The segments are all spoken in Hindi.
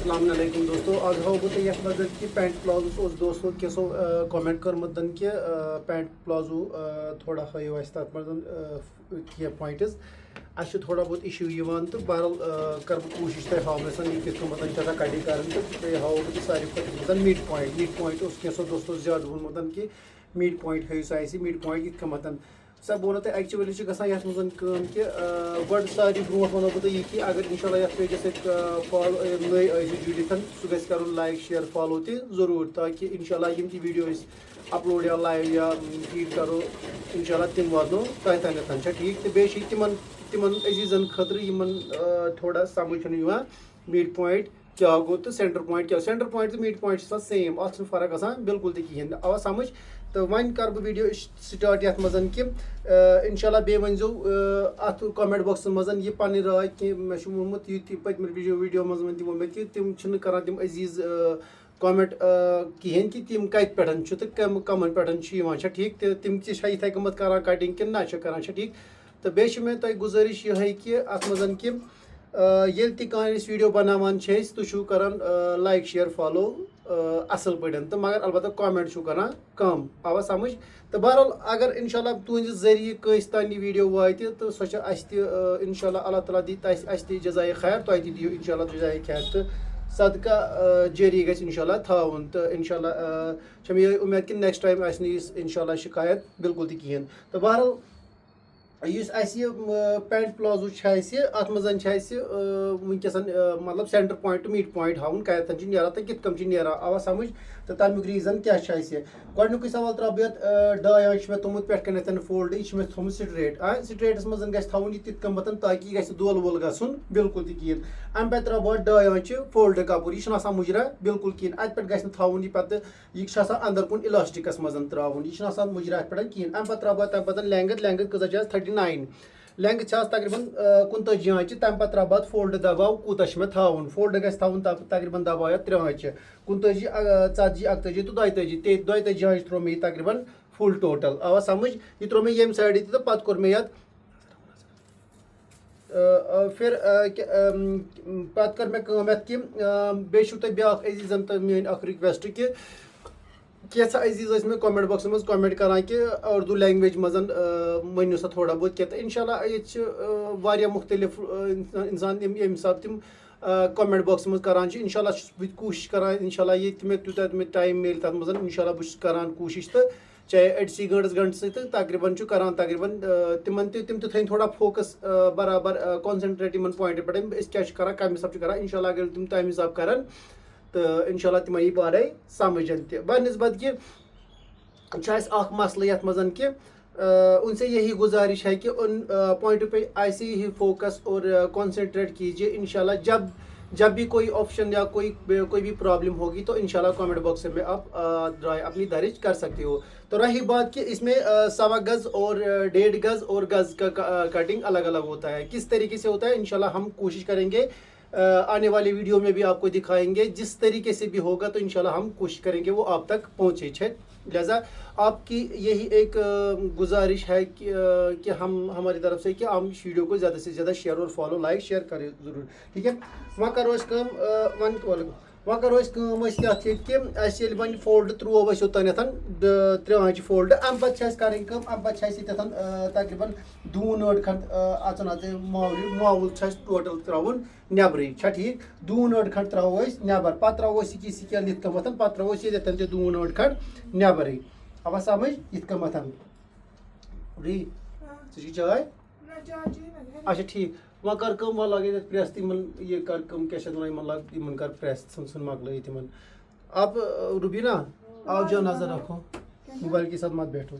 अस्सलाम वालेकुम दोस्तों आज हाव बह तुम ये मदद कि पैंट प्लाजो दोस्तों कैसो कमेंट कर्मुत कि पैंट प्लाजो थोड़ा हायो तथ मज कह पॉइंट्स अस थोड़ा बहुत इशू तो बहरहाल कर कोशिश तक हावनस ये कत कटिंग कर हाव बह सारे मिड पॉइंट कैसो दोस्तों ज्यादा वोनमुत कि मिड पॉइंट हाई सा मिड पॉइंट ये कमत सब वो तुम एक्चुअली गसान ये कि गो सारी ब्रो वो बह यह कि अगर इंशाल्लाह ये पेजस नई जुड़ित सह गि कर लाइक शेयर फॉलो जरूर ताकि इंशाल्लाह यम वीडियो अपलोड या लाइव या फीड करो इंशाल्लाह तिम वातो तह तक ठीक तो बेस तिमन अजीजन खतर थोड़ा समझ मिड पॉइंट क्या गो तो सेंटर पॉइंट क्या सेंटर पॉइंट तो मिड पॉइंट सेम अत फर्क आसान बिल्कुल तहन आवा समझ तो वन कर बह वीडियो स्टार्ट ये मज कि इंशाल्लाह बे वनजो अत कमेंट बॉक्स मज ये पन राय कि मे वोनमुत ये पतम वीडियो मज वो मे कि तिम कर तम अजीज कमेंट कहें कि तिम कत पे तो कमन पे ठीक तो तिम इथे कमत कर कटिंग कि ना कर ठीक तो बे मे तुम गुजारिश ये कि अत मज कि ये वीडियो बनावान तुम कर लाइक शेयर फॉलो असल पे तो मगर अलबत्ता कमेंट कर कम आवा समझ तो बहरहाल अगर इंशाल्लाह तुहद जरिए कस तान वीडियो वात तो सो इंशाल्लाह अल्लाह ताला दी जजाय खैर तुम दियो इंशाल्लाह जजाय खैर तो सदका जारी गि इंशाल्लाह थावन तो इंशाल्लाह मे उम्मीद कि नेक्स्ट टाइम इंशाल्लाह शिकायत बिल्कुल तहन तो बहरहाल पैंट प्लाजो अत मज वनकस मतलब सेंटर पॉइंट मिड पॉइंट हावन कतन नीरा तो कित कम नीरा आवा समझ तो तमुक रीजन क्या गोक सवाल त्रा बह 2 आंच मे तुमुत पे कन फोल्ड यह थोमुत स्ट्रेट स्ट्रेटस मज गन यह तित कम ताकि यह दोल वोल गन बिल्कुल तहन अम पे त्रा बह 2 आंच फोल्ड कपूर यह मुजरा बिल्कुल कहें अत पे गह यह अंदर कुन इलास्टिकस मज त्रावन यह मुजरा अत पे कहें अम पे त्रा बह तम पे लेंगथ कजा 39 लेंथ तकरीबन 39 आंच तम पे त्रा बह फोल्ड दबाव कूत मे थावन फोल्ड गन तकरीबन दबाव 3 आंच 39 40 41 तो 42 22 आंच त्रो मे तकरीबन फुल टोटल आवा समझ यह त्रो मे ये साइड तो पे कोर मे फिर पे कर मे कि बे तुम ब्या अजीजन तो मेन रिक्वेस्ट कि कैसा अजीज मे कमेंट बॉक्स मज कमेंट करान कि उर्दू लैंग्वेज मज मनो सा थोड़ा बहुत क्या तो इंशाल्लाह ये मुख्तलिफ इंसान यम हिसाब तम कमेंट बॉक्स मज करान इंशाल्लाह बह कोशिश करान इंशाल्लाह ये मे तूत टाइम मिल तथ मज इंशाल्लाह बह करान कोशिश तो चाहे 80 घंटे सह तकरीबन करान तकरीबन तिम थन थोड़ा फोकस बराबर कॉन्सनट्रेट इन पॉइंट पे क्या करान कम हिसाब करान इंशाल्लाह अगर तुम तम हिसाब करान तो इंशाल्लाह तिम यी पारे समझन बनस्बत कि मसल ये मज कि उनसे यही गुजारिश है कि उन पॉइंट पे ऐसे ही फोकस और कंसंट्रेट कीजिए इंशाल्लाह जब भी कोई ऑप्शन या कोई भी प्रॉब्लम होगी तो इंशाल्लाह कमेंट बॉक्स में आप अपनी दर्ज कर सकते हो। तो रही बात कि इसमें 1.25 गज और 1.5 गज और गज का कटिंग अलग अलग होता है, किस तरीके से होता है इंशाल्लाह हम कोशिश करेंगे आने वाली वीडियो में भी आपको दिखाएंगे। जिस तरीके से भी होगा तो इंशाल्लाह हम कोशिश करेंगे वो आप तक पहुँचे। लिहाजा आपकी यही एक गुजारिश है कि हमारी तरफ से कि हम इस वीडियो को ज़्यादा से ज़्यादा शेयर और फॉलो लाइक शेयर करें ज़रूर, ठीक है। वहाँ करो वहाँ करो कि बन फोल्ड त्रो योतन 3 आंच फोल्ड अम पे अम पे तकरीबन 2 अड़ खंड अचन मावुल टोटल त्रावन नब्रे ठीक 2 अड़ खंड त्रो नबर पे त्रो स्केल इत कम पे त्रो ये 2 अड़ खंड नबरे अब समझ इत कम री चाय अच्छा ठीक वह कर कम वह लगे प्रेस तिमन ये कर कम क्या वन कर प्रेस सुन मकल तिमन। अब रुबीना आओ जो नजर रखो मोबाइल के साथ मत बैठो।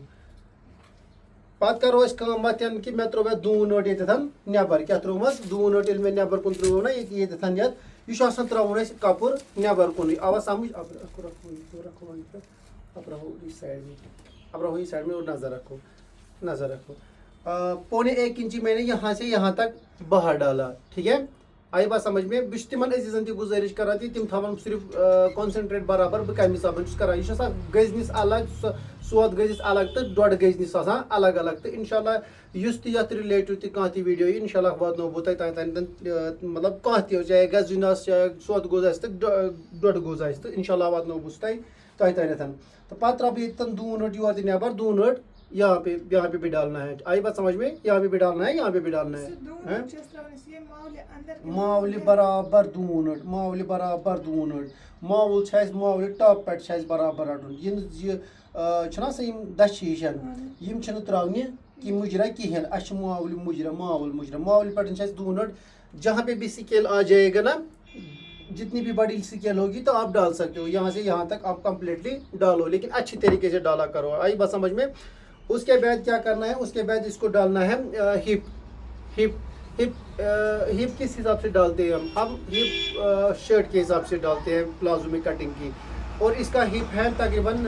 पत करो मत कि मे त्रो 2 अड़ ये नबर क्या त्रोमस 2 अड़ मे नबर कुन त्रो ना ये यह त्रोन कपुर नबर कुन आवा समझ। अब रहो इस साइड में और नजर रखो 1.25 इंची मैंने यहाँ से यहाँ तक बाहर डाला, ठीक है। आई बात समझ में बिश तिमन अजीजन ती गुजारिश करान ती तिम थवन सिर्फ कॉन्सेंट्रेट बराबर बह कम हिसाब करान यह गजनिस अलग सोद गजनिस अलग तो डोड गजनिस अलग अलग तो इंशाल्लाह युस ती यथ रिलेटिव ती कह वीडियो इंशाल्लाह वातनो बह तन मतलब कह ती चाहे गजन चाहे सोद गोज आस तो डोड गोज आस तो इंशाल्लाह वातनो बह तन तो पत त्रा बह तन दून अट योर नबर दून अट यहाँ पे भी डालना है। आई बात समझ में, यहाँ पे भी डालना है, यहाँ पे भी डालना है। मावली बराबर दून मावली बराबर दून मावल मावली टॉप पे बराबर रटन यह दश यम त्रावन कि मुजरा कहें अस मावली मुजरा मावल मुजरा मावली पे दून जहाँ पे भी स्केल आ जाएगा ना, जितनी भी बड़ी स्केल होगी तो आप डाल सकते हो, यहाँ से यहाँ तक आप कंप्लीटली डालो, लेकिन अच्छी तरीके से डाला करो। आई बात समझ में। उसके बाद क्या करना है, उसके बाद इसको डालना है हिप हिप हिप हिप किस हिसाब से डालते हैं हम हिप शर्ट के हिसाब से डालते हैं प्लाजो में कटिंग की, और इसका हिप है तकरीबन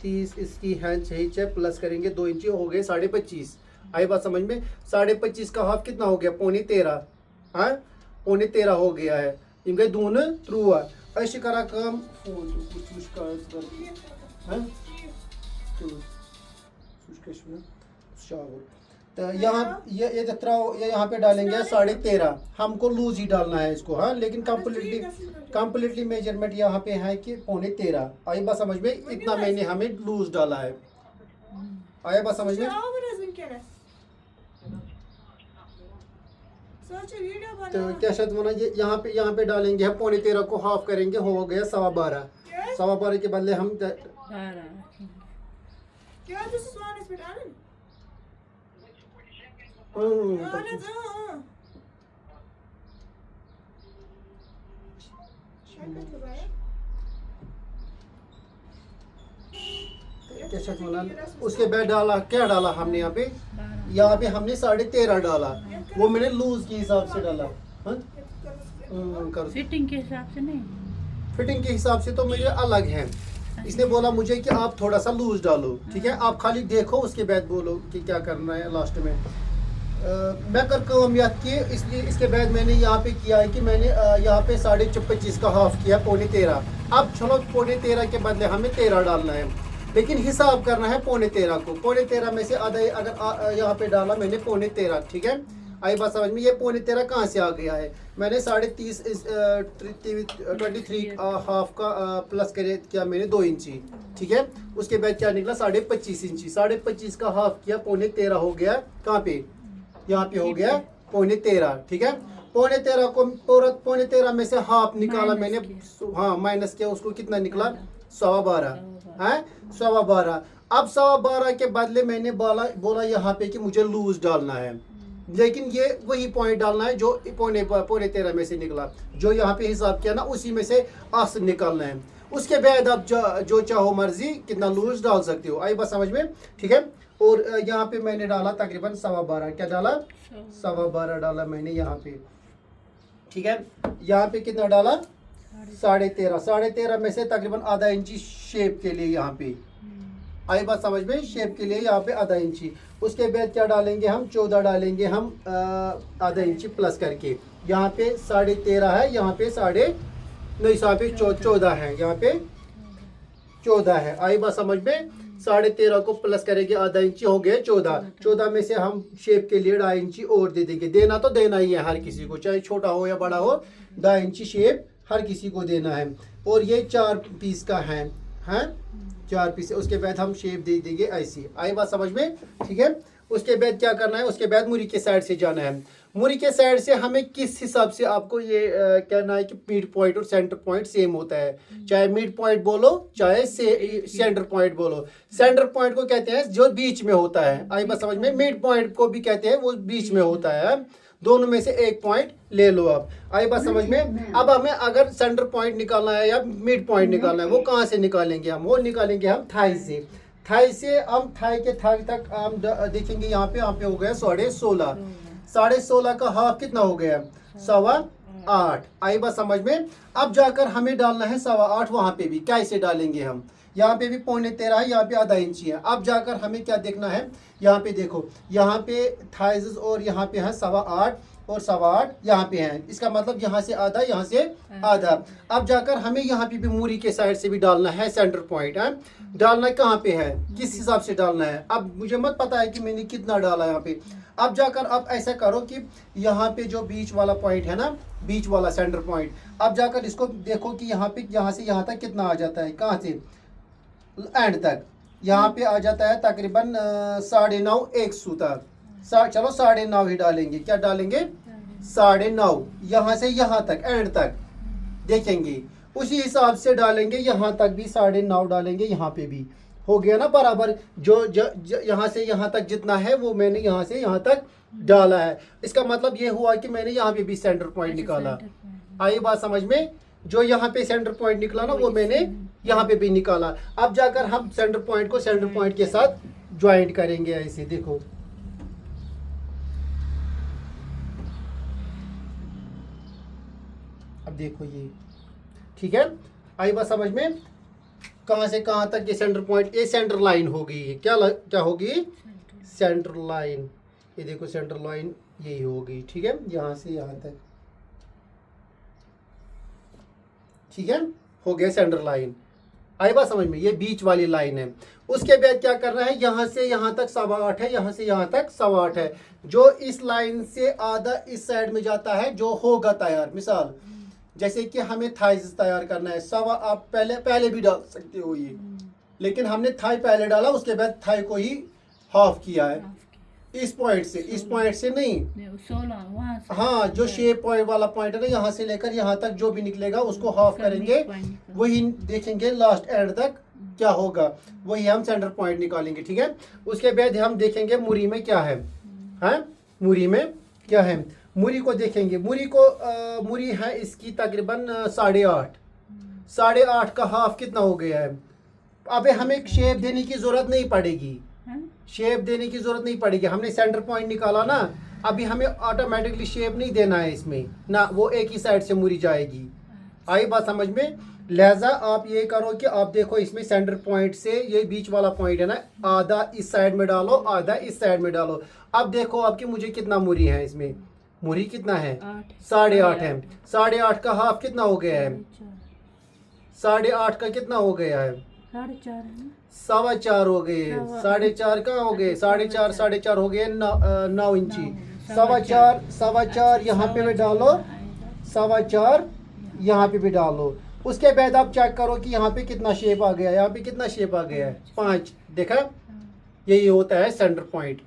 30 इसकी हैंड चाहिए प्लस करेंगे 2 इंची हो गए 25.5। आई बात समझ में। 25.5 का हाफ कितना हो गया 13.5। हाँ 13.5 हो गया है, इन गए दून त्रुआ अश करा काम तो यहाँ पे डालेंगे 13.5। हमको लूज ही डालना है इसको, हाँ, लेकिन कंप्लीटली मेजरमेंट यहाँ पे है कि 13.5। आई बात समझ में, इतना मैंने हमें लूज डाला है। आया बात समझ में। तो क्या शायद वना यहाँ पे डालेंगे हम 13.5 को हाफ करेंगे, हो गया 12.5 के बदले हम उसके बाद डाला क्या डाला हमने यहाँ पे हमने 13.5 डाला, वो मैंने लूज के हिसाब से डाला। फिटिंग के हिसाब से नहीं, फिटिंग के हिसाब से तो मुझे अलग है। इसने बोला मुझे कि आप थोड़ा सा लूज डालो, ठीक है, आप खाली देखो उसके बाद बोलो कि क्या करना है लास्ट में। मैं कर कामयाब किए, इसलिए इसके बाद मैंने यहाँ पे किया है कि मैंने यहाँ पे 25.5 का हाफ किया 13.5। अब चलो 13.5 के बदले हमें 13 डालना है, लेकिन हिसाब करना है 13.5 को। 13.5 में से आधा अगर यहाँ पे डाला मैंने 13.5, ठीक है। आई बात समझ में। ये 13.5 कहाँ से आ गया है, मैंने 23 हाफ का प्लस करे किया मैंने 2 इंची, ठीक है। उसके बाद क्या निकला 25.5 इंची, 25.5 का हाफ किया 13.5 हो गया। कहाँ पे, यहाँ पे हो गया 13.5, ठीक है। 13.5 को 13.5 में से हाफ निकाला मैंने, हाँ माइनस किया, उसको कितना निकला 12.25 है 12.25। अब 12.25 के बदले मैंने बोला यहाँ पे कि मुझे लूज डालना है, लेकिन ये वही पॉइंट डालना है जो 13.5 में से निकला, जो यहाँ पे हिसाब किया ना उसी में से आस निकालना है। उसके बाद आप जो चाहो मर्जी कितना लूज डाल सकते हो। आई बात समझ में, ठीक है। और यहाँ पे मैंने डाला तकरीबन 12.25, क्या डाला 12.25 डाला मैंने यहाँ पे, ठीक है। यहाँ पे कितना डाला 13.5 में से तकरीबन आधा इंची शेप के लिए यहाँ पे। आई बात समझ में, शेप के लिए यहाँ पे आधा इंची। उसके बाद क्या डालेंगे हम 14 डालेंगे हम आधा इंची प्लस करके। यहाँ पे 13.5 है, यहाँ पे 14 है, यहाँ पे 14 है। आई बात समझ में। 13.5 को प्लस करेंगे आधा इंची, हो गया 14 में से हम शेप के लिए 2.5 इंची और दे देंगे। देना तो देना ही है हर किसी को, चाहे छोटा हो या बड़ा हो, 2.5 इंची शेप हर किसी को देना है। और ये 4 पीस का है, हाँ 4 पीस। उसके बाद हम शेप दे देंगे ऐसी। आई बात समझ में, ठीक है। उसके बाद क्या करना है, उसके बाद मुरी के साइड से जाना है। मुरी के साइड से हमें किस हिसाब से आपको ये कहना है कि मिड पॉइंट और सेंटर पॉइंट सेम होता है, चाहे मिड पॉइंट बोलो चाहे सेंटर पॉइंट बोलो। सेंटर पॉइंट को कहते हैं जो बीच में होता है। आई बात समझ में। मिड पॉइंट को भी कहते हैं, वो बीच में होता है। दोनों में से एक पॉइंट ले लो आप। आई बात समझ में। अब हमें अगर सेंटर पॉइंट निकालना है या मिड पॉइंट निकालना है, वो कहाँ से निकालेंगे हम, वो निकालेंगे हम थाई से। थाई से हम थाई के थाई तक हम देखेंगे, यहाँ पे हो गया 16.5। 16.5 का हाफ कितना हो गया 8.25। आई बात समझ में। अब जाकर हमें डालना है 8.25, वहां पे भी कैसे डालेंगे हम, यहाँ पे भी 13.5 है, यहाँ पे आधा इंची है। अब जाकर हमें क्या देखना है, यहाँ पे देखो, यहाँ पे थाइज और यहाँ पे है 8.25 और 8.25 यहाँ पे है। इसका मतलब यहाँ से आधा, यहाँ से आधा। अब जाकर हमें यहाँ पे भी मूरी के साइड से भी डालना है सेंटर पॉइंट है। डालना कहाँ पे है, किस हिसाब से डालना है, अब मुझे मत पता है कि मैंने कितना डाला यहाँ पे। अब जाकर अब ऐसा करो कि यहाँ पे जो बीच वाला पॉइंट है ना, बीच वाला सेंटर पॉइंट, अब जाकर इसको देखो कि यहाँ पे यहाँ से यहाँ तक कितना आ जाता है, कहाँ से एंड तक। यहाँ पे आ जाता है तकरीबन 9.5 1 सूता। चलो 9.5 ही डालेंगे, क्या डालेंगे 9.5, यहाँ से यहाँ तक एंड तक देखेंगे, उसी हिसाब से डालेंगे। यहाँ तक भी 9.5 डालेंगे, यहाँ पे भी हो गया ना बराबर। जो यहाँ से यहाँ तक जितना है वो मैंने यहाँ से यहाँ तक डाला है। इसका मतलब ये हुआ कि मैंने यहाँ पे भी सेंटर पॉइंट निकाला। आई बात समझ में, जो यहाँ पे सेंटर पॉइंट निकला ना वो मैंने यहाँ पे भी निकाला। अब जाकर हम सेंटर पॉइंट को सेंटर पॉइंट के साथ ज्वाइंट करेंगे ऐसे, देखो अब देखो ये ठीक है। आई बात समझ में, कहाँ से कहाँ तक ये सेंटर पॉइंट, ये सेंटर लाइन हो गई है। क्या होगी, सेंटर लाइन। ये देखो सेंटर लाइन यही होगी, ठीक है, यहाँ से यहाँ तक, ठीक है, हो गया सेंटर लाइन। आई बात समझ में, ये बीच वाली लाइन है। उसके बाद क्या करना है, यहाँ से यहाँ तक 8.25 है, यहाँ से यहाँ तक 8.25 है। जो इस लाइन से आधा इस साइड में जाता है जो होगा तैयार, मिसाल जैसे कि हमें थाइज तैयार करना है, 1.25 आप पहले भी डाल सकते हो ये, लेकिन हमने थाई पहले डाला, उसके बाद थाई को ही हाफ किया है। इस पॉइंट से नहीं, 16 हाँ, जो शेप पॉइंट वाला पॉइंट है ना, यहाँ से लेकर यहाँ तक जो भी निकलेगा उसको हाफ करेंगे, वही देखेंगे लास्ट एंड तक क्या होगा, वही हम सेंटर पॉइंट निकालेंगे, ठीक है। उसके बाद हम देखेंगे मुरी में क्या है, हाँ, मुरी में क्या है, मुरी को देखेंगे। मुरी है इसकी तकरीबन 8.5 का हाफ कितना हो गया है। अबे हमें शेप देने की जरूरत नहीं पड़ेगी, शेप देने की जरूरत नहीं पड़ेगी, हमने सेंटर पॉइंट निकाला ना, अभी हमें ऑटोमेटिकली शेप नहीं देना है इसमें ना, वो एक ही साइड से मुरी जाएगी। आई बात समझ में, लिहाजा आप ये करो कि आप देखो इसमें सेंटर पॉइंट से ये बीच वाला पॉइंट है ना, आधा इस साइड में डालो, आधा इस साइड में डालो। अब देखो आपकी मुझे कितना मुरी है, इसमें मुरी कितना है, 8.5 है। 8.5 का हाफ कितना हो गया है, 8.5 का कितना हो गया है, 4.25 हो गए, 4.5 का हो गए, 4.5 हो गए 9 इंची। 4.25 यहाँ पे भी डालो, 4.25 यहाँ पे भी डालो। उसके बाद आप चेक करो कि यहाँ पे कितना शेप आ गया, यहाँ पे कितना शेप आ गया है, 5, देखा, यही होता है सेंटर पॉइंट।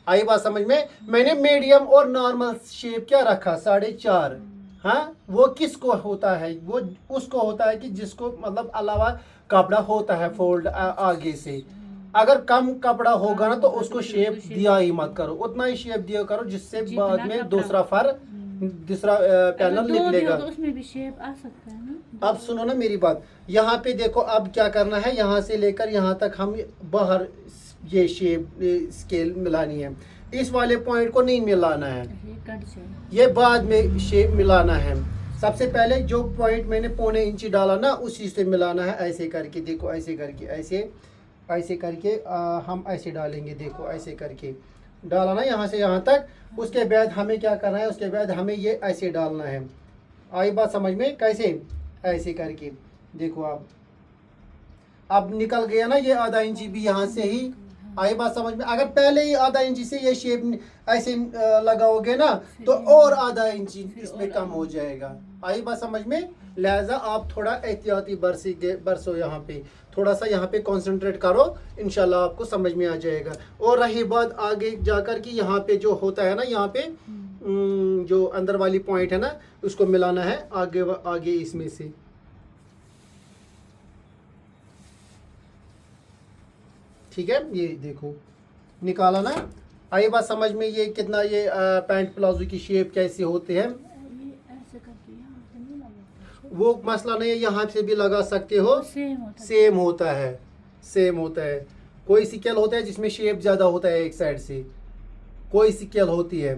आई बात समझ में। मैंने मीडियम और नॉर्मल शेप क्या रखा, 4.5, हाँ, वो किसको होता है, वो उसको होता है कि जिसको मतलब अलावा कपड़ा होता है फोल्ड आगे से। अगर कम कपड़ा होगा ना तो उसको शेप दिया ही मत करो, उतना ही शेप दिया करो जिससे बाद में दूसरा पैनल निकलेगा, तो उसमें भी शेप आ सकता है ना। अब सुनो ना मेरी बात, यहाँ पे देखो अब क्या करना है, यहाँ से लेकर यहाँ तक हम बाहर ये शेप स्केल मिलानी है, इस वाले पॉइंट को नहीं मिलाना है, ये बाद में शेप मिलाना है। सबसे पहले जो पॉइंट मैंने 0.25 इंची डाला ना उसी से मिलाना है, ऐसे करके देखो, ऐसे करके, ऐसे करके हम ऐसे डालेंगे, देखो ऐसे करके डाला ना यहाँ से यहाँ तक। उसके बाद हमें क्या करना है, उसके बाद हमें ये ऐसे डालना है। आई बात समझ में, कैसे, ऐसे करके देखो आप, अब निकल गया ना ये आधा इंची भी यहाँ से ही। आई बात समझ में, अगर पहले ही आधा इंची से ये शेप ऐसे लगाओगे ना तो और आधा इंची इसमें कम हो जाएगा। आई बात समझ में, लिहाजा आप थोड़ा एहतियाती बरसो, यहाँ पे थोड़ा सा यहाँ पे कंसंट्रेट करो, इंशाल्लाह आपको समझ में आ जाएगा। और रही बात आगे जाकर कि यहाँ पे जो होता है ना, यहाँ पे जो अंदर वाली पॉइंट है ना, उसको मिलाना है आगे इसमें से। ठीक है, ये देखो निकाला ना। आई बात समझ में, ये कितना, ये पैंट प्लाजो की शेप कैसे होते हैं, वो मसला नहीं है, यहाँ से भी लगा सकते हो, सेम होता है। कोई सिकेल होता है जिसमें शेप ज़्यादा होता है एक साइड से, कोई सिकेल होती है,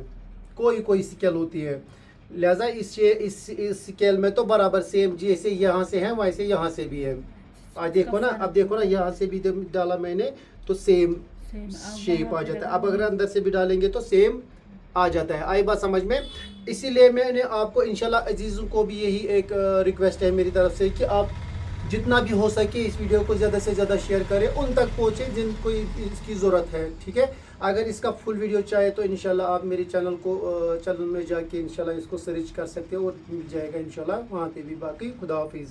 कोई सिकेल होती है। लिहाजा इस स्केल में तो बराबर सेम, जैसे यहाँ से है वैसे यहाँ से भी है। आज देखो ना, अब देखो ना, यहाँ से भी डाला मैंने तो सेम सेम शेप आ जाता है। अब अगर अंदर से भी डालेंगे तो सेम आ जाता है। आई बात समझ में? इसीलिए मैंने आपको इंशाल्लाह अजीज़ों को भी यही एक रिक्वेस्ट है मेरी तरफ से कि आप जितना भी हो सके इस वीडियो को ज़्यादा से ज़्यादा शेयर करें, उन तक पहुँचे जिनको इसकी ज़रूरत है। ठीक है, अगर इसका फुल वीडियो चाहे तो इंशाल्लाह आप मेरे चैनल में जाके इंशाल्लाह इसको सर्च कर सकते हो और मिल जाएगा इंशाल्लाह वहाँ पे भी। बाकी खुदा हाफिज़।